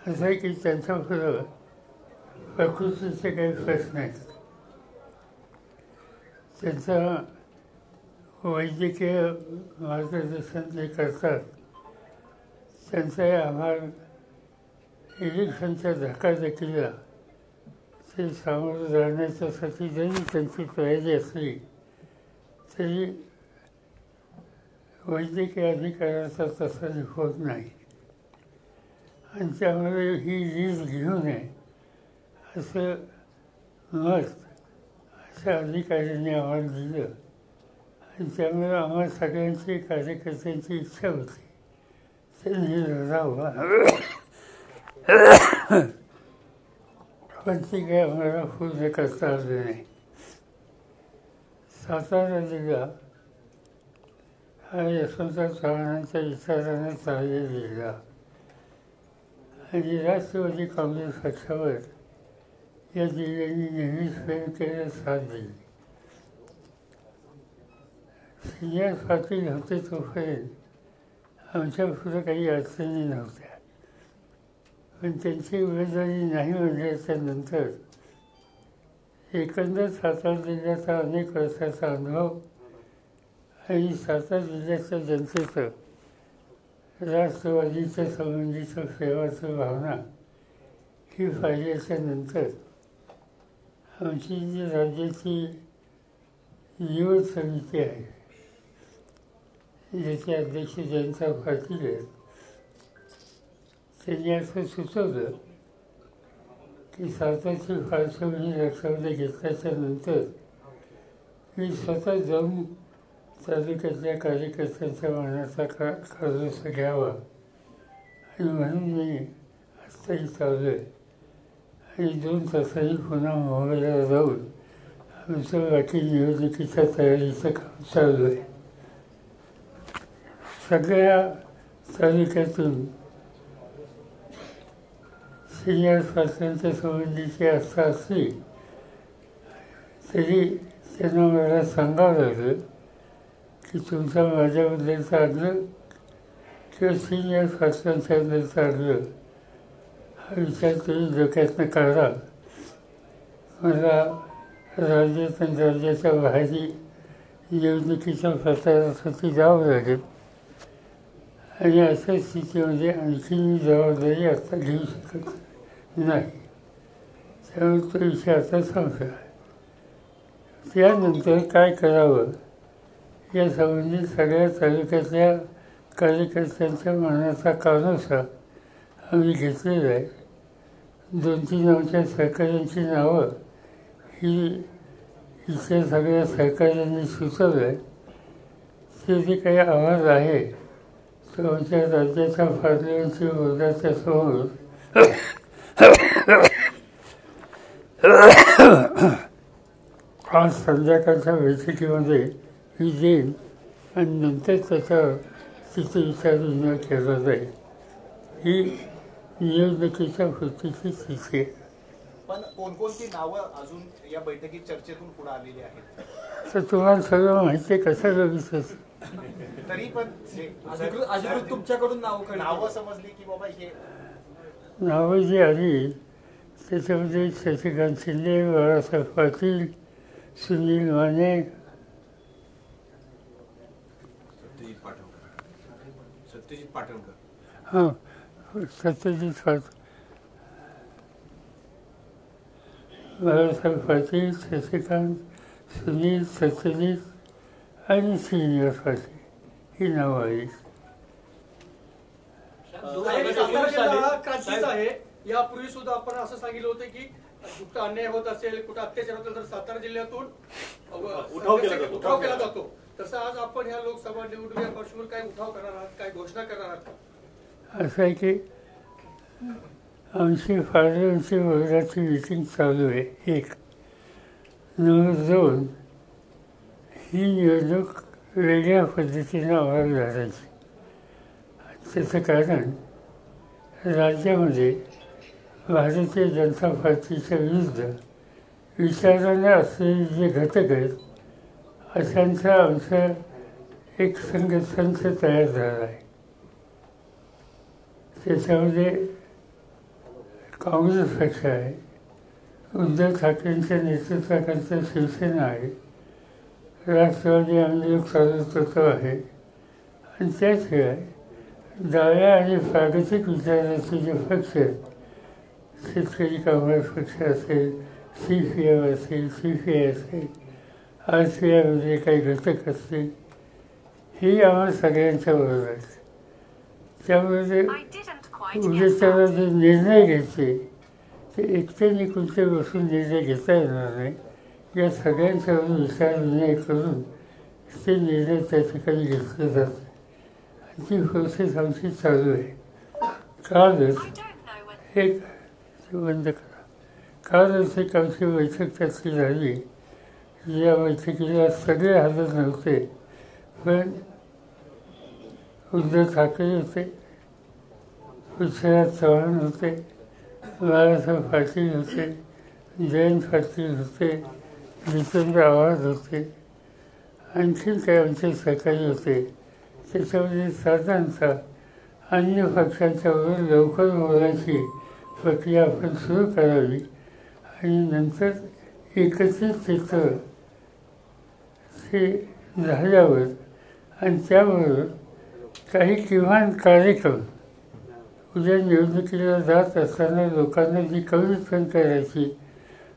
असं आहे की त्यांच्यापुढं प्रकृतीचे काही प्रश्न आहेत. त्यांचं वैद्यकीय मार्गदर्शन जे करतात त्यांचाही आभार इलेक्शनच्या धक्काधक्कीला ते सामोरं जाण्याच्यासाठी जरी त्यांची तयारी असली तरी वैद्यकीय अधिकाऱ्याचा तसा होत नाही आणि त्यामुळे ही रिस्क घेऊ नये असं मत अशा अधिकाऱ्यांनी आम्हाला दिलं आणि त्यामुळे आम्हाला सगळ्यांची कार्यकर्त्यांची इच्छा होती त्यांनी लढावं पण ती काही आम्हाला पूर्ण करता आलं नाही. सातारा जिल्हा हा यशवंतराव चव्हाणांच्या विचाराने चाललेला जिल्हा आणि राष्ट्रवादी काँग्रेस पक्षावर या जिल्ह्यांनी नेहमीच प्रेम केलं, साथ दिली. सिनियर पाटील होते तोपर्यंत आमच्या पुढं काही अडचणी नव्हत्या, पण त्यांची उमेदवारी नाही म्हणल्याच्या नंतर एकंदर सातारा जिल्ह्याचा अनेक वर्षाचा अनुभव आणि सातारा जिल्ह्याच्या जनतेचं राष्ट्रवादीच्या संबंधीचं प्रेमाचं भावना ही पाहिल्याच्या नंतर आमची जी राज्याची निवड समिती आहे ज्याचे अध्यक्ष जयंतराव पाटील आहेत त्यांनी असं सुचवलं की सातारची पार्श्वभूमी लक्षामध्ये घेतल्याच्या नंतर मी स्वतः जाऊन तालुक्यातल्या कार्यकर्त्यांच्या मनाचा काजोसा घ्यावा आणि म्हणून मी आत्ताही चालू आहे आणि 2 तासांनी पुन्हा मुंबईला जाऊन आमचं बाकी निवडणुकीच्या तयारीचं काम चालू आहे. सगळ्या तालुक्यातून सिनियर पार्ट्यांच्या संबंधीची आस्था असली तरी त्यांना मला सांगावं लागलं की तुमचा माझ्याबद्दलचा आग्रह किंवा सिनियर पार्ट्यांच्याबद्दलचा आग्रह हा विचार तुम्ही डोक्यातनं काढा. मला राज्यात आणि राज्याच्या बाहेरही निवडणुकीच्या प्रचारासाठी जावं लागेल आणि अशा स्थितीमध्ये आणखी मी जबाबदारी आता घेऊ शकत नाही. त्यामुळे तो विषय आता संपला. त्यानंतर काय करावं यासंबंधी सगळ्या तालुक्यातल्या कार्यकर्त्यांच्या मनाचा कानोसा आम्ही घेतलेला आहे. 2-3 आमच्या सहकाऱ्यांची नावं ही इथल्या सगळ्या सहकाऱ्यांनी सुचवलं आहे. ते जे काही आवाज आहे तो आमच्या राज्याच्या पार्लमेंटच्या बोर्डाच्या समोर आज संध्याकाळच्या बैठकीमध्ये मी देईन आणि नंतर त्याच्यावर तिथे विचारविनिमय केला जाईल. ही निवडणुकीच्या कृतीची स्थिती आहे. पण कोणकोणती नावं अजून या बैठकीत चर्चेतून पुढे आलेली आहेत? तर तुम्हाला सगळं माहिती आहे, कसं बघितलं तरी पण अधिकृत तुमच्याकडून नावं समजली की बाबा हे नावं जी आली त्याच्यामध्ये शशिकांत शिंदे, बाळासाहेब पाटील, सुनील माने, सत्यजित पाटणकर, हां सत्यजित बाळासाहेब पाटील, शशिकांत, सुनील, सत्यजित आणि श्रीनिवास पाटील ही नावं आली. क्रांतीचा आहे. यापूर्वी सुद्धा आपण असं सांगितलं होतं की कुठं अन्याय होत असेल, कुठं अत्याचार होत असेल तर सातारा जिल्ह्यातून उठाव केला जातो. तसं आज आपण ह्या लोकसभा निवडणुकीच्या पार्श्वभूमीवर काय उठाव करणार आहात, काय घोषणा करणार आहात? असं आहे की आमची पार्लमेंटची बोर्डाची मीटिंग चालू आहे. 1 नंबर 2 ही निवडणूक वेगळ्या पद्धतीनं आम्हाला लढायची. त्याचं कारण राज्यामध्ये भारतीय जनता पार्टीच्या विरुद्ध विचाराने असलेले जे घटक आहेत अशांचा आमचा एक संघ तयार झाला आहे. त्याच्यामध्ये काँग्रेस पक्ष आहे, उद्धव ठाकरेंच्या नेतृत्वाखालचं शिवसेना आहे, राष्ट्रवादी आणि लोक सार्वत्व आहे, आणि त्याशिवाय डाव्या आणि प्रागतिक विचाराचे जे पक्ष आहेत, शेतकरी कामगार पक्ष असेल, CPM असेल, CPI असेल, RCI काही घटक असतील, ही आम्हाला सगळ्यांच्या बरोबर आहेत. त्यामुळे उद्देशाला जे निर्णय घ्यायचे ते एकट्याने कोणत्या बसून निर्णय घेता येणार नाही. या सगळ्यांच्यावरून विचार विनिमय करून ते निर्णय त्या ठिकाणी घेतले जाते. आणि ती प्रोसेस आमची चालू आहे. कालच एक बंद करा कालच एक आमची बैठक त्याची झाली. या बैठकीला सगळे हजर नव्हते, पण उद्धव ठाकरे होते, पृथ्वीराज चव्हाण होते, बाळासाहेब पाटील होते, जयंत पाटील होते, जितेंद्र आव्हाड होते, आणखीन काही आमचे सहकारी होते. त्याच्यामध्ये साधारणतः अन्य पक्षांच्याबरोबर लवकर बोलायची प्रक्रिया आपण सुरू करावी आणि नंतर एकत्रित चित्र हे झाल्यावर आणि त्याबरोबर काही किमान कार्यक्रम उद्या निवडणुकीला जात असताना लोकांना जी कमिटमेंट करायची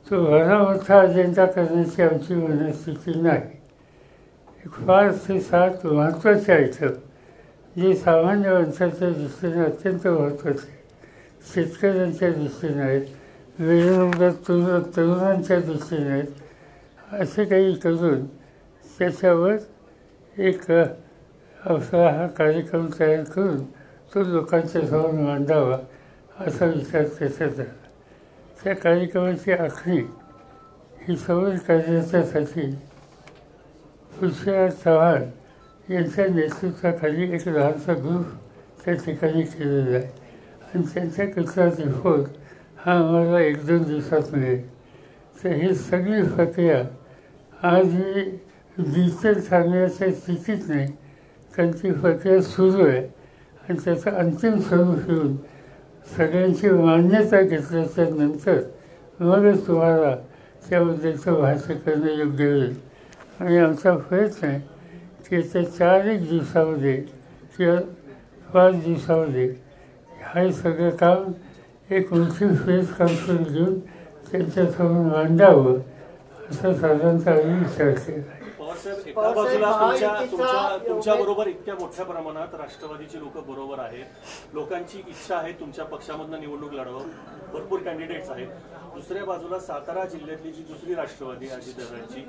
तो भला मोठा अजेंडा करण्याची आमची मनस्थिती नाही. 5 ते 7 महत्त्वाचे आयटम जे सामान्य माणसाच्या दृष्टीने अत्यंत महत्त्वाचे, शेतकऱ्यांच्या दृष्टीने आहेत, बेरोजगार तरुणांच्या दृष्टीने आहेत, असे काही करून त्याच्यावर एक आपला हा कार्यक्रम तयार करून तो लोकांच्या समोर मांडावा असा विचार त्याच्यात झाला. त्या कार्यक्रमाची आखणी ही सवय करण्यासाठी पृथ्वीराज चव्हाण यांच्या नेतृत्वाखाली एक लहानसा ग्रुप त्या ठिकाणी केलेला आहे आणि त्यांच्याकडचा रिपोर्ट हा आम्हाला 1-2 दिवसात मिळेल. तर ही सगळी प्रक्रिया आज ही डिजिटल सांगण्याच्या स्थितीत नाही, कारण ती प्रक्रिया सुरू आहे आणि त्याचं अंतिम स्वरूप येऊन सगळ्यांची मान्यता घेतल्याच्या नंतर मगच तुम्हाला त्याबद्दलचं भाष्य करणं योग्य होईल. आणि आमचा प्रयत्न आहे की येत्या 4-1 दिवसामध्ये किंवा 5 दिवसामध्ये हे सगळं काम एक मोठी प्रेस कॉन्फरन्स घेऊन त्यांच्यासमोर मांडावं असं साधारणतः आम्ही विचार केला. पवारसाहेब, एका बाजूला तुमच्या बरोबर इतक्या मोठ्या प्रमाणात राष्ट्रवादीची लोक बरोबर आहेत, लोकांची इच्छा आहे तुमच्या पक्षामधनं निवडणूक लढवून, भरपूर कॅन्डिडेट्स आहेत. दुसऱ्या बाजूला सातारा जिल्ह्यातली जी दुसरी राष्ट्रवादी अजितदादांची,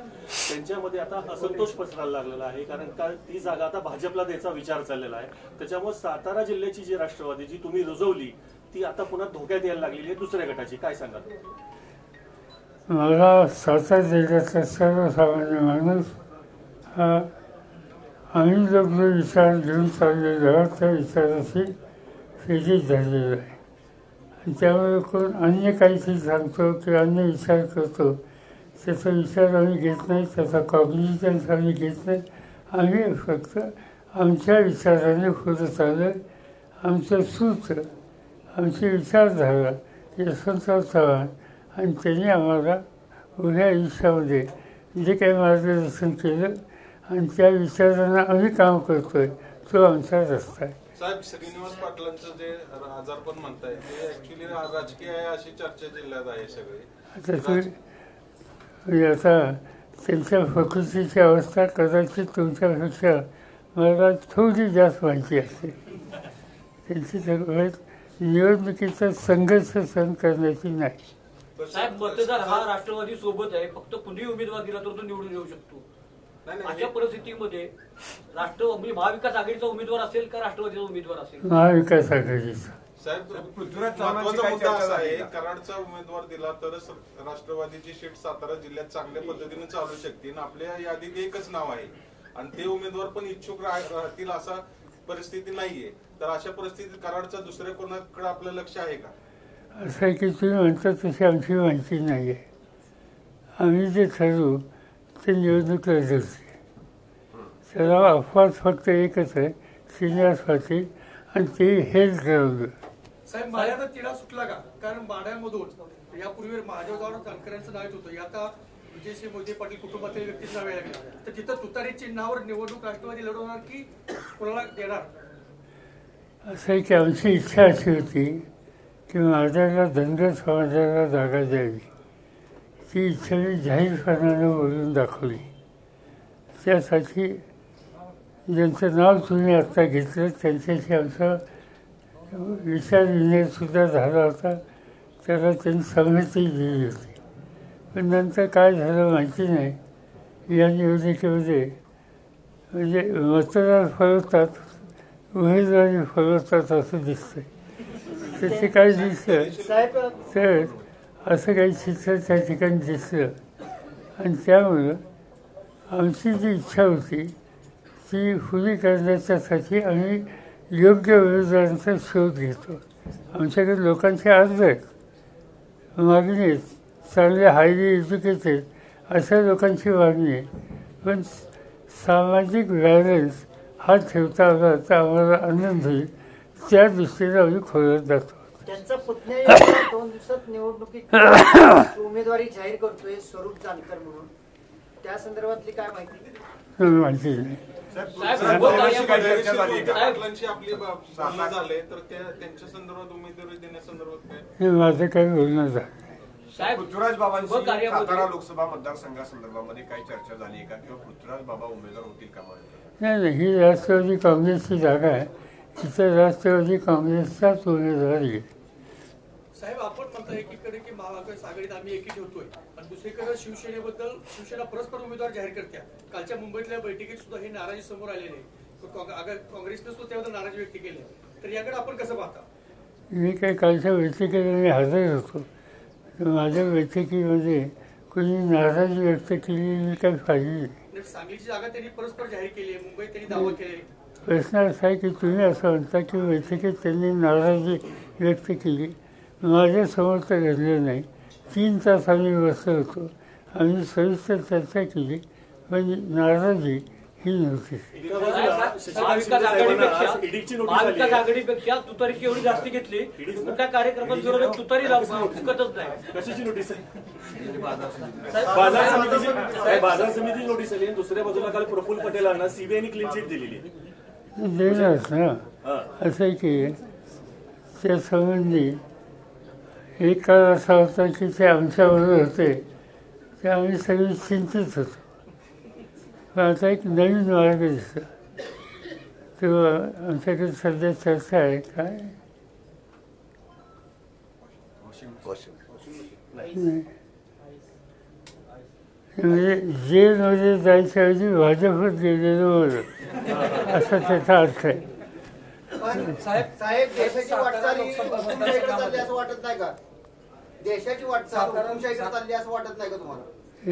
त्यांच्यामध्ये आता असंतोष पसरायला लागलेला आहे, कारण का ती जागा आता भाजपला द्यायचा विचार चाललेला आहे. त्याच्यामुळे सातारा जिल्ह्याची जी राष्ट्रवादी जी तुम्ही रुजवली ती आता पुन्हा धोक्यात यायला लागलेली आहे दुसऱ्या गटाची, काय सांगाल? मला सातारा जिल्ह्यातला सर्वसामान्य माणूस हा आम्ही लोक जो विचार घेऊन चाललेलो आहोत त्या विचाराशी प्रेरित झालेला आहे. आणि त्यामुळे कोण अन्य काहीतरी सांगतो किंवा अन्य विचार करतो त्याचा विचार आम्ही घेत नाही, त्याचा कॉग्निशन्स आम्ही घेत नाही. आम्ही फक्त आमच्या विचाराने पुढे चाललं. आमचं सूत्र, आमची विचारधारा यशवंतराव चव्हाण आणि त्यांनी आम्हाला उभ्या आयुष्यामध्ये जे काही मार्गदर्शन केलं आणि त्या विचारांना आम्ही काम करतोय तो आमचा रस्ता आहे. साहेब, श्रीनिवास पाटलांचं जे आजारपण म्हणताय ते ऍक्च्युली राजकीय आहे अशी चर्चा जिल्ह्यात आहे सगळी. आता त्यांच्या प्रकृतीची अवस्था कदाचित तुमच्यापेक्षा मला थोडी जास्त माहिती असते. त्यांची तब्येत निवडणुकीचा संघर्ष सहन करण्याची नाही. साहेब, मतदार हा राष्ट्रवादी सोबत आहे, फक्त कुणीही उमेदवार दिला तर तो निवडून येऊ शकतो. अशा परिस्थितीमध्ये राष्ट्रवादी महाविकास आघाडीचा उमेदवार असेल का राष्ट्रवादीचा उमेदवार असेल? महाविकास आघाडीचा. साहेब, महत्वाचा मुद्दा असा आहे, कराडचा उमेदवार दिला तरच राष्ट्रवादीची सीट सातारा जिल्ह्यात चांगल्या पद्धतीने चालू शकते. आपल्या यादीत एकच नाव आहे आणि ते उमेदवार पण इच्छुक राहतील असा परिस्थिती नाहीये. तर अशा परिस्थितीत कराडचा दुसऱ्या कोणाकडे आपलं लक्ष आहे का? असं आहे की तुम्ही म्हणता तशी आमची माहिती नाही आहे. आम्ही जे ठरवू ते निवडणूक लढवते. त्याला अफवाद फक्त एकच आहे, श्रीनिवास पाटील, आणि ते हेच ठरवलं. साहेब माड्याचा तिढा सुटला का? कारण माड्यामधून यापूर्वी महादेवदार जानकरांचं नाव येत होतं, हे आता विजयसिंह मोहिते पाटील कुटुंबातील व्यक्तीचं नाव यायला लागलं, तर तिथं तुतारी चिन्हावर निवडणूक राष्ट्रवादी लढवणार की कोणाला देणार? असं आहे की आमची इच्छा अशी होती की माझ्याला धनगर समाजाला जागा द्यावी. ती इच्छा मी जाहीरपणानं बोलून दाखवली. त्यासाठी ज्यांचं नाव तुम्ही आत्ता घेतलं त्यांच्याशी आमचा विचारविनिमयसुद्धा झाला होता. त्याला त्यांनी संमती दिली होती. पण नंतर काय झालं माहिती नाही. या निवडणुकीमध्ये म्हणजे मतदार फळवतात, उमेदवारी फळवतात असं दिसतंय. त्याचे काय दिसलं तर असं काही चित्र त्या ठिकाणी दिसलं. आणि त्यामुळं आमची जी इच्छा होती ती खुली करण्याच्यासाठी आम्ही योग्य उमेदवारांचा शोध घेतो. आमच्याकडे लोकांचे अर्ज आहेत, मागणी आहेत, चांगले हायली एज्युकेटेड अशा लोकांची मागणी आहे. पण सामाजिक बॅलन्स हा ठेवता आला तर आम्हाला आनंद होईल. त्या दृष्टीने आम्ही खोलत जातो. त्यांचा पुतण्या 2 दिवसात निवडणुकीत उमेदवारी जाहीर करतोय स्वरूप जानकर म्हणून, त्या संदर्भातली काय माहिती? माहिती नाही. पाटलांशी आपली बोलणं झाले तर त्यांच्या संदर्भात उमेदवारी देण्यासंदर्भात काय? हे माझं काही बोलणं झालं नाही. पृथ्वीराज बाबांशी सातारा लोकसभा मतदारसंघासंदर्भामध्ये काही चर्चा झाली आहे का, किंवा पृथ्वीराज बाबा उमेदवार होतील का? नाही, ही राष्ट्रवादी काँग्रेसची जागा आहे. इथं राष्ट्रवादी काँग्रेसचाच उमेदवार येईल. साहेब आपण म्हणता एकीकडे की महाविकास आघाडीत आम्ही एकी ठेवतोय, आणि दुसरीकडे शिवसेनेबद्दल शिवसेना परस्पर उमेदवार जाहीर करत्या. कालच्या मुंबईतल्या बैठकीत सुद्धा ही नाराजी समोर आलेली आहे. काँग्रेसने सुद्धा त्याबद्दल नाराजी व्यक्त केली आहे. तर याकडे आपण कसं पाहता? मी काही कालच्या बैठकीला मी हजर होतो. माझ्या बैठकीमध्ये कोणी नाराजी व्यक्त केलेली काही पाहिजे नाही. सांगलीची जागा त्यांनी परस्पर जाहीर केली आहे, मुंबईत त्यांनी दावा केले. प्रश्न असा आहे की तुम्ही असं म्हणता की बैठकीत त्यांनी नाराजी व्यक्त केली. माझ्यासमोर तर घडलं नाही. 3 तास आम्ही बसलो होतो. आम्ही सविस्तर चर्चा केली, पण नाराजी ही नव्हती. महाविकास आघाडीपेक्षा तुतारीची एवढी जास्ती घेतली, मोठ्या कार्यक्रमात तुतारी फुकतच नाही. कशाची नोटीस आहे? बाजार समितीची नोटीस आली. दुसऱ्या बाजूला काल प्रफुल्ल पटेलांना सीबीआयने क्लीन चिट दिलेली. देणारच ना. असं आहे की त्या संबंधी एक काळ असा होता की ते आमच्याबरोबर होते, ते आम्ही सगळे चिंतित होतो. पण आता एक नवीन मार्ग दिसला. तेव्हा आमच्याकडे सध्या चर्चा आहे काय नाही, म्हणजे जेलमध्ये जायच्याऐवजी भाजपत गेलेलं बरं असा त्याचा अर्थ आहे. साहेब देशाची वाटचाल हुकुमशाहीकडे चालली असं वाटत नाही का? देशाची वाटचाल हुकुमशाहीकडे चालली असं वाटत नाही का तुम्हाला?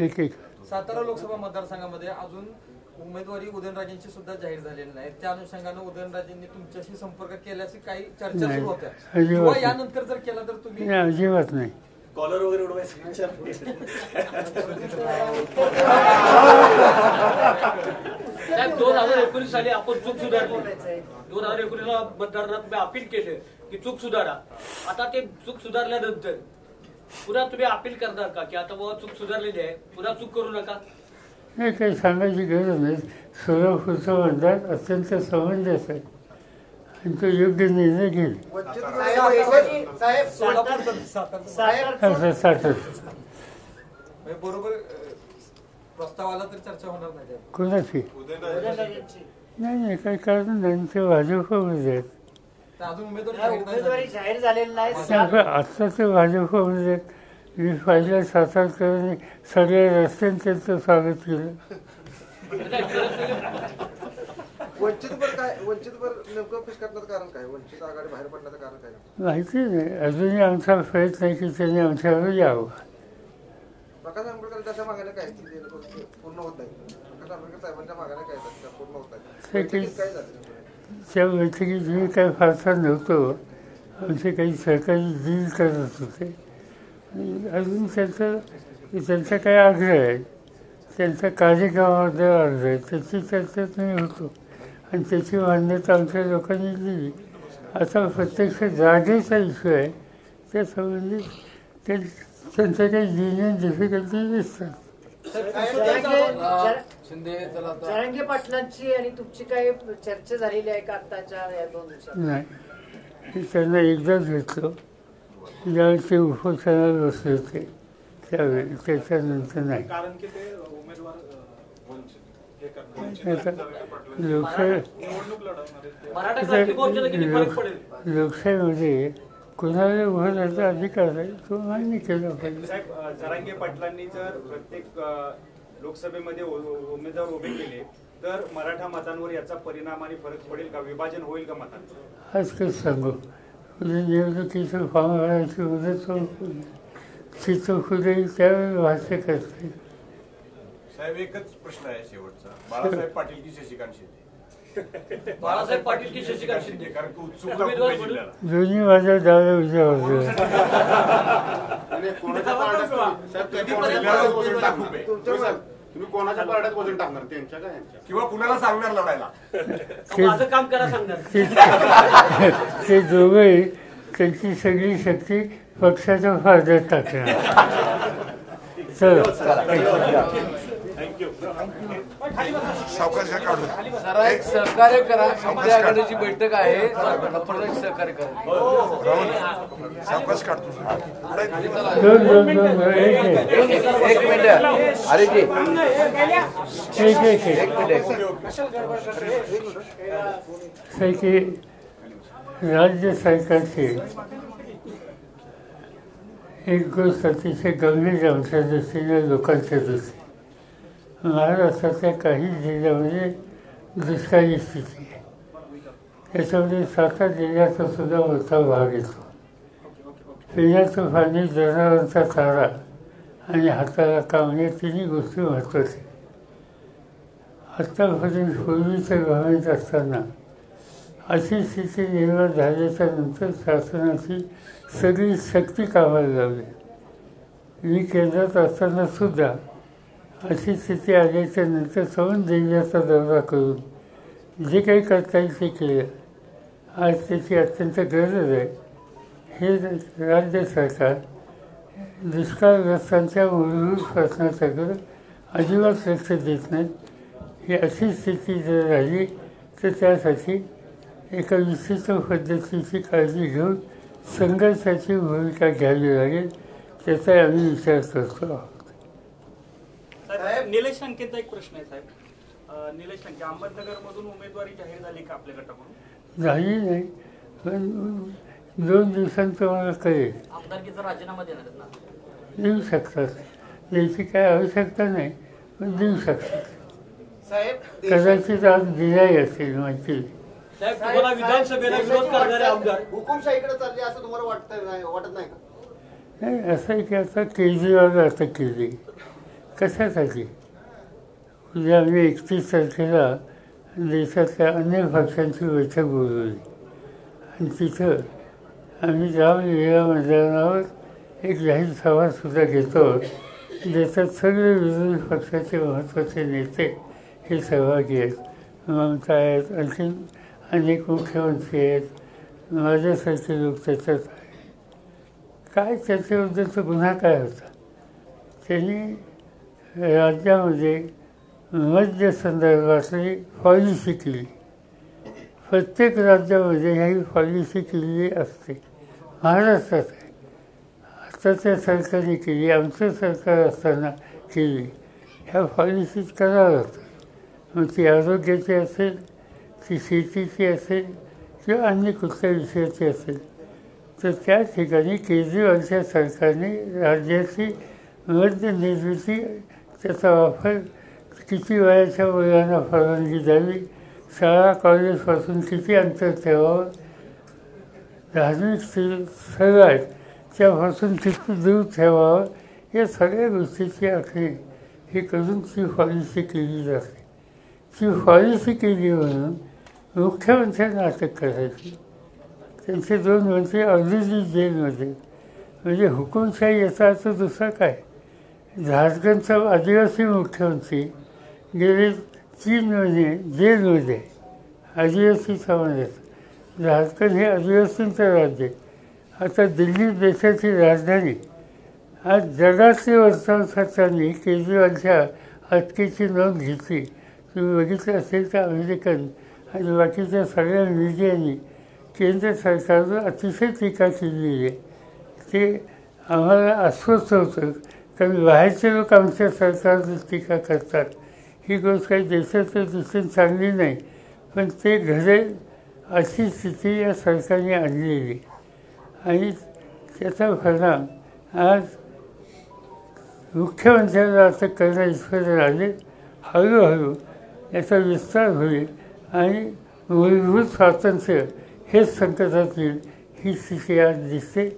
एक सातारा लोकसभा मतदारसंघामध्ये अजून उमेदवारी उदयनराजेंची सुद्धा जाहीर झालेली नाही. त्या अनुषंगाने उदयनराजेंनी तुमच्याशी संपर्क केल्याची काही चर्चा सुरू होत्या, किंवा यानंतर जर केला तर तुम्ही? अजिबात नाही. कॉलर वगैरे उडवायचं साहेब 2019 साली आपण चूक सुधारली. 2019ला मतदारांना तुम्ही अपील केले की चूक सुधारा. आता ते चूक सुधारल्यानंतर पुन्हा तुम्ही अपील करणार का की आता बाबा चूक सुधारलेली आहे, पुन्हा चूक करू नका? नाही, काही सांगायची गरज नाही. सोलापूरचं मतदार अत्यंत समंजस आहे आणि तो योग्य निर्णय घेईल. बरोबर प्रस्तावाला तर चर्चा होणार नाही कोणाची? नाही, काही कारण नाही. ते भाजपमध्ये आहेत. अजून उमेदवारी जाहीर झालेली नाही. आत्ता ते भाजपमध्ये आहेत. मी पाहिलं सातारकरांनी सगळ्या रस्त्यांनी त्यांचं स्वागत केलं. वंचितवर नेमकं फिसकटण्याचं कारण काय? वंचित आघाडी बाहेर पडण्याचं कारण काय? माहिती नाही. अजूनही आमचा प्रयत्न आहे की त्यांनी आमच्यावर यावं. प्रकाश आंबेडकर त्याच्या मागण्या काय पूर्ण होत नाही? प्रकाश आंबेडकर साहेबांच्या मागण्या काय पूर्ण होत नाही? काय झालं त्या बैठकीत मी काही फारसा नव्हतो. आमचे काही सहकारी डील करत होते. अजून त्यांचा काही आग्रह आहे, त्यांचा कार्यक्रमाबद्दल आग्रह आहे, त्याची चर्चा मी होतो आणि त्याची मान्यता आमच्या लोकांनी दिली. आता प्रत्यक्ष जागेचा इश्यू आहे त्या संबंधित त्यांच्या काही लिनियन डिफिकल्टी दिसतात. जरांगे पाटलांची आणि तुमची काही चर्चा झालेली आहे का आत्ताच्या या 2 दिवसात? नाही, मी त्यांना एकदाच भेटलो ज्यावेळी ते उपोषणाला बसले होते त्यावेळी, त्याच्यानंतर नाही. कारण की ते उमेदवार लोकशाहीमध्ये कुणाला उभं राहायचा अधिकार आहे तो मान्य केला पाहिजे. साहेब, जरांगे पाटलांनी जर प्रत्येक लोकसभेमध्ये उमेदवार उभे केले तर मराठा मतांवर याचा परिणाम आणि फरक पडेल का? विभाजन होईल का मतांचं? आज कसं सांगू, उद्या निवडणुकीचं फॉर्म भरायची मुदत चित्र येईल त्यावेळी भाष्य करता येईल. साहेब, एकच प्रश्न आहे शेवटचा. बाळासाहेब पाटील की शशिकांत शिंदे? बाळासाहेब पाटील की शशिकांत शिंदे? कारण की उत्सुकता खूप आहे जिल्ह्याला. दोन्ही माझ्या डाव्या उजव्या बाजूला. तुम्ही कोणाच्या पारड्यात वजन टाकणार, त्यांच्या का यांच्या? किंवा कुणाला सांगणार लढायला? माझं काम करा सांगणार. ते दोघेही त्यांची सगळी शक्ती पक्षाच्या फायद्यात टाकणार. चल, एक सहकार्य करा. इंडिया आघाडीची बैठक आहे, सहकार्य करा. एक मिनिट अरे की राज्य सरकारची एक गोष्ट अतिशय गंभीर आमच्या दृष्टीने लोकांच्या दृष्टीने महाराष्ट्रातल्या काही जिल्ह्यामध्ये दुष्काळी स्थिती आहे. त्याच्यामध्ये सातारा जिल्ह्याचा सुद्धा मोठा भाग येतो. पिण्याचं पाणी, जनावरांचा चारा आणि हाताला काम या तिन्ही गोष्टी महत्त्वाच्या. आत्तापर्यंत पूर्वीचं गव्हर्नमेंट असताना अशी स्थिती निर्माण झाल्याच्या नंतर शासनाची सगळी शक्ती कामाला लावली. मी केंद्रात असताना सुद्धा अशी स्थिती आल्याच्या नंतर सवन जिल्ह्याचा दौरा करून जे काही करता येईल ते केलं. आज त्याची अत्यंत गरज आहे. हे राज्य सरकार दुष्काळग्रस्तांच्या मूलभूत प्रश्नाच्याकडे अजिबात लक्ष देत नाही. ही अशी स्थिती जर राहिली तर त्यासाठी एका विशिष्ट पद्धतीची काळजी घेऊन संघर्षाची भूमिका घ्यावी लागेल. त्याचा आम्ही विचार करतो आहोत. साहेब, निलेश लंकेचा एक प्रश्न आहे. साहेब, निलेश लंके अहमदनगर मधून उमेदवारी जाहीर झाली का आपल्या गटाकडून? झाली नाही, पण 2 दिवसांत तुम्हाला कळेल. आमदारकीचा राजीनामा देणार ना? देऊ शकतात, याची काय आवश्यकता नाही, पण देऊ शकतात. साहेब, कदाचित आज दिलाही असेल माहिती. साहेब, तुम्हाला विधानसभेला विरोध करणारे आमदार हुकुमशाहीकडे चालले असं तुम्हाला वाटत नाही का? नाही, असं आहे की आता केजरीवाल अटक केली कशासाठी? उद्या आम्ही 31 तारखेला देशातल्या अनेक पक्षांची बैठक बोलवली आणि तिथं आम्ही रामलीला मैदानावर एक जाहीर सभासुद्धा घेतो. देशात सगळे विरोधी पक्षाचे महत्त्वाचे नेते हे सहभागी आहेत. ममता आहेत, आणखी अनेक मुख्यमंत्री आहेत, माझ्यासारखे लोक त्याच्यात आहेत. काय त्याच्याबद्दलचा गुन्हा काय होता? त्यांनी राज्यामध्ये मद्य संदर्भातली पॉलिसी केली. प्रत्येक राज्यामध्ये ह्याही पॉलिसी केलेली असते. महाराष्ट्रात आहे, आताच्या सरकारने केली, आमचं सरकार असताना केली. ह्या पॉलिसीज कराव्या लागतात. मग ती आरोग्याची असेल, ती शेतीची असेल किंवा अन्य कुठल्या विषयाची असेल. तर त्या ठिकाणी केजरीवालच्या सरकारने राज्याची मद्य निर्मिती, त्याचा वापर, किती वयाच्या मुलांना परवानगी द्यावी, शाळा कॉलेजपासून किती अंतर ठेवावं, धार्मिक स्थळं आहेत त्यापासून किती दूर ठेवावं, या सगळ्या गोष्टीची आखणी ही करून ती पॉलिसी केली जाते. ती पॉलिसी केली म्हणून मुख्यमंत्र्यांना अटक करायची. त्यांचे 2 मंत्री ऑलरेडी जेलमध्ये. म्हणजे हुकुमशाही याचा अर्थ दुसरा काय? झारखंडचा आदिवासी मुख्यमंत्री गेले 3 महिने जेलमध्ये, आदिवासी समाजाचा. झारखंड हे आदिवासींचं राज्य आहे. आता दिल्ली देशाची राजधानी. आज जगातले वर्तमानपत्रांनी केजरीवालच्या अटकेची नोंद घेतली. तुम्ही बघितलं असेल तर अमेरिकन आणि बाकीच्या सगळ्या मीडियानी केंद्र सरकारवर अतिशय टीका केलेली आहे. ते आम्हाला अस्वस्थ होतं, कारण बाहेरचे लोक आमच्या सरकारवर टीका करतात. ही गोष्ट काही देशाच्या दृष्टीने चांगली नाही, पण ते घडेल अशी स्थिती या सरकारने आणलेली. आणि त्याचा परिणाम आज मुख्यमंत्र्यांना अटक करण्याइतपर्यंत आले. हळूहळू याचा विस्तार होईल आणि मूलभूत स्वातंत्र्य हेच संकटात येईल ही स्थिती आज दिसते.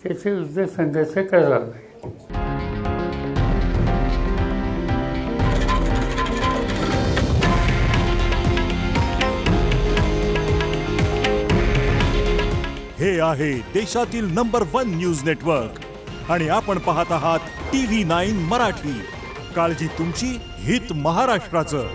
त्याचे विरुद्ध संघर्ष करावा लागेल. हे आहे देशातील नंबर 1 न्यूज नेटवर्क आणि आपण पाहत आहात TV9 मराठी. काळजी तुमची, हित महाराष्ट्राचं.